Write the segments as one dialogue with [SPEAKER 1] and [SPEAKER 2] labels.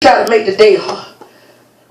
[SPEAKER 1] try to make the day hard.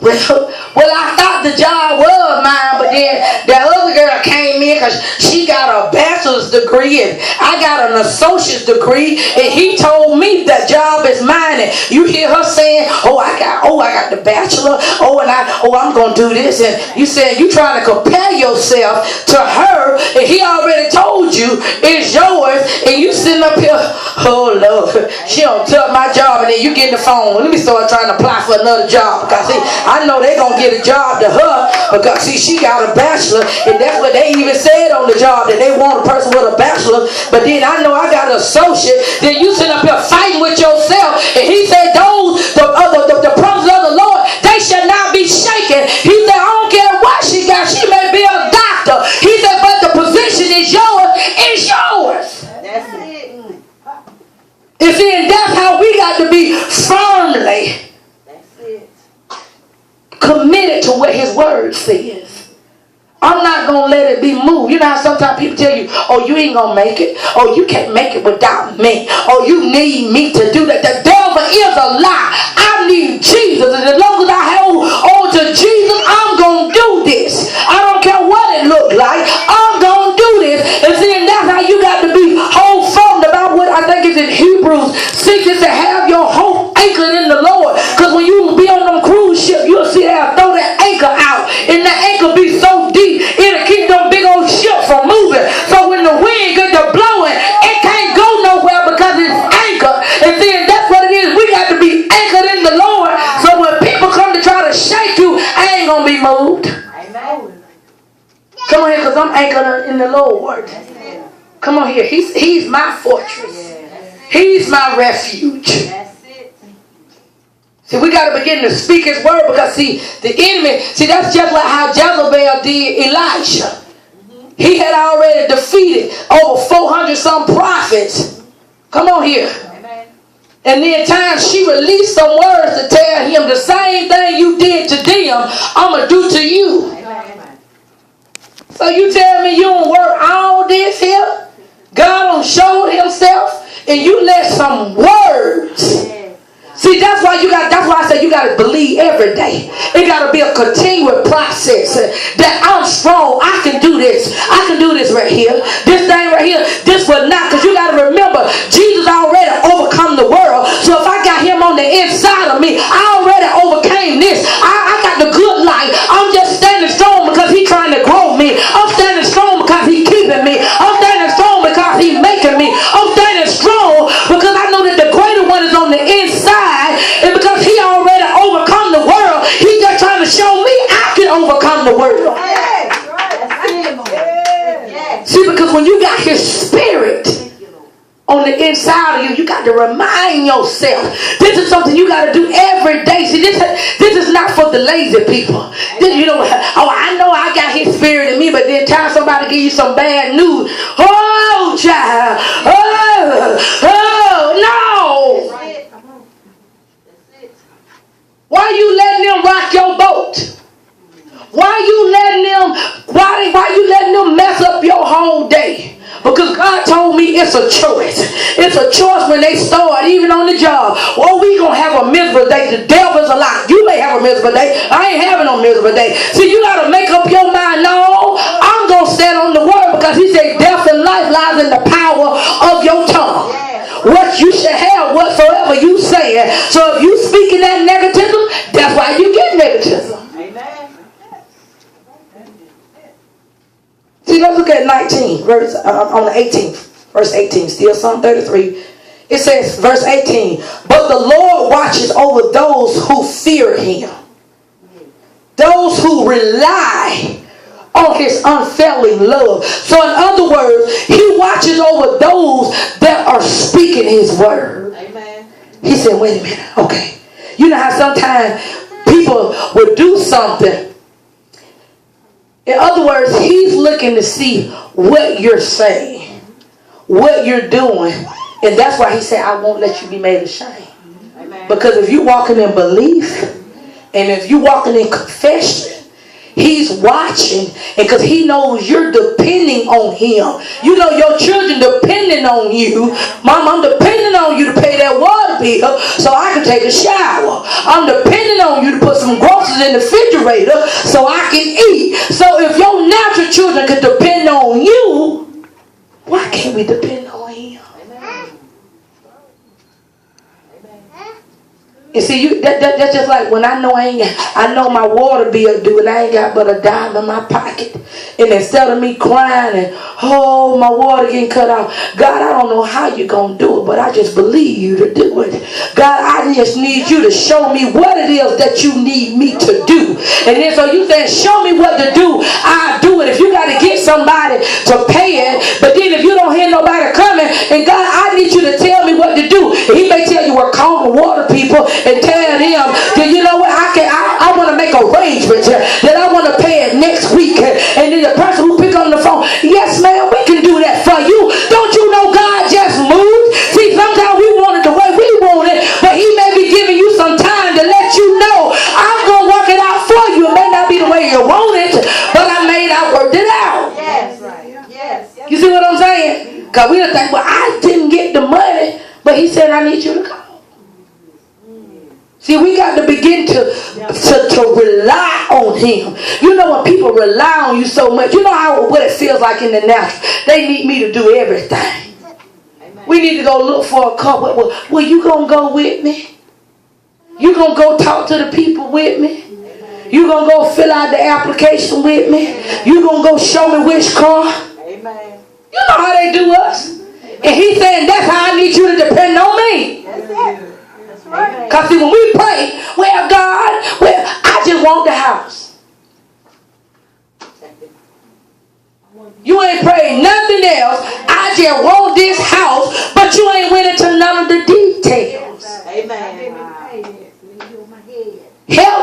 [SPEAKER 1] Well, I thought the job was mine, but then the other girl came in because she got a bachelor's degree and I got an associate's degree, and he told me the job is mine. And you hear her saying, I got the bachelor, I'm gonna do this, and you saying you trying to compare yourself to her, and he already told you it's yours, and you sitting up here, oh Lord, she don't took my job, and then you get the phone. Let me start trying to apply for another job, because see, I know they're going to get a job to her because, see, she got a bachelor, and that's what they even said on the job, that they want a person with a bachelor. But then I know I got an associate. Then you sitting up here fighting with yourself, and he said the promises of the Lord, they shall not be shaken. He said, I don't care what she got. She may be a doctor. He said, but the position is yours. It's yours.
[SPEAKER 2] That's it.
[SPEAKER 1] You see, and that's how we got to be firmly committed to what his word says. I'm not going to let it be moved. You know how sometimes people tell you, you ain't going to make it. You can't make it without me. You need me to do that. The devil is a lie. I need Jesus. And as long as I hold on to Jesus, I'm going to do this. I don't care what it looks like. I'm going to do this. And see, and that's how you got to be whole firm about what I think is in Hebrews 6. It says, have your hope anchored in the Lord. Because when you be on them cruise ship, you'll see they'll throw that anchor out. And that anchor be so deep, it'll keep them big old ships from moving. So when the wind gets to blowing, it can't go nowhere because it's anchored. And then that's what it is. We got to be anchored in the Lord. So when people come to try to shake you, I ain't going to be moved.
[SPEAKER 2] Amen.
[SPEAKER 1] Come on here, because I'm anchored in the Lord. Come on here. He's my fortress. He's my refuge. See, we got to begin to speak his word, because, see, the enemy, that's just like how Jezebel did Elisha. He had already defeated over 400 some prophets. Come on here. Amen. And then times she released some words to tell him the same thing you did to them, I'm going to do to you. Amen. So you tell me you don't work all this here? God don't show himself, and you let some words. See, that's why I say you got to believe every day. It got to be a continuous process. That I'm strong. I can do this. I can do this right here. This thing right here. This will not. Because you got to remember, Jesus already overcome the world. So if I got him on the inside of me, I already overcame this. I got the good life. I'm just standing strong because he's trying to grow me. I'm standing strong because he's keeping me. I'm standing strong because he's making me. I'm standing strong because I know that the greater one is on the inside. And because he already overcome the world, he's just trying to show me I can overcome the world. See, because when you got his spirit on the inside of you, you got to remind yourself. This is something you got to do every day. See, this is not for the lazy people. I know I got his spirit in me, but then time somebody give you some bad news. Oh, child. No. Why you letting them rock your boat? Why you letting them mess up your whole day? Because God told me it's a choice. It's a choice when they start, even on the job. We gonna have a miserable day. The devil's a lie. You may have a miserable day. I ain't having no miserable day. See, you gotta make up your mind. No, I'm gonna stand on the word, because he said death and life lies in the power of your tongue. What you should have, whatsoever you say. So if you speaking that negativism, that's why you get negativism. Amen. See, let's look at 19, on the 18th, verse 18, still Psalm 33. It says, verse 18, but the Lord watches over those who fear him, those who rely on his unfailing love. So in other words, he watches over those that are speaking his word. Amen. He said, wait a minute, okay. You know how sometimes people will do something. In other words, he's looking to see what you're saying, what you're doing. And that's why he said, I won't let you be made ashamed. Amen. Because if you're walking in belief, and if you're walking in confession, He's watching, and because he knows you're depending on him. You know your children depending on you. Mom, I'm depending on you to pay that water bill so I can take a shower. I'm depending on you to put some groceries in the refrigerator so I can eat. So if your natural children can depend on you, why can't we depend on him? And see, that's just like when I know I know my water bill due and I ain't got but a dime in my pocket. And instead of me crying and, oh, my water getting cut off, God, I don't know how you're going to do it, but I just believe you to do it. God, I just need you to show me what it is that you need me to do. And then so you say, show me what to do, I'll do it. If you got to get somebody to pay it, but then if you don't hear nobody coming, and God, I need you to tell me what to do. And he may tell you, well, call the water people and tell them that, you know what, I want to make arrangements that I want to pay it next week. And then the person who pick up the phone, yes, ma'am, we can do that for you. Don't you know God just moved? See, sometimes we want it the way we want it, but he may be giving you some time to let you know, I'm going to work it out for you. It may not be the way you want it, but I worked it out.
[SPEAKER 2] Yes, right. Yes.
[SPEAKER 1] You see what I'm saying? Because we don't think, well, I didn't get the money, but he said, I need you to come. See, we got to begin to rely on him. You know when people rely on you so much, you know what it feels like in the natural. They need me to do everything. Amen. We need to go look for a car. Well, you going to go with me? You going to go talk to the people with me? You going to go fill out the application with me? You going to go show me which car?
[SPEAKER 2] Amen.
[SPEAKER 1] You know how they do us. And he's saying, that's how I need you to depend on me.
[SPEAKER 2] That's it.
[SPEAKER 1] Because see, when we pray, well, God, I just want the house. You ain't prayed nothing else. I just want this house, but you ain't went into none of the details.
[SPEAKER 2] Amen.
[SPEAKER 1] Help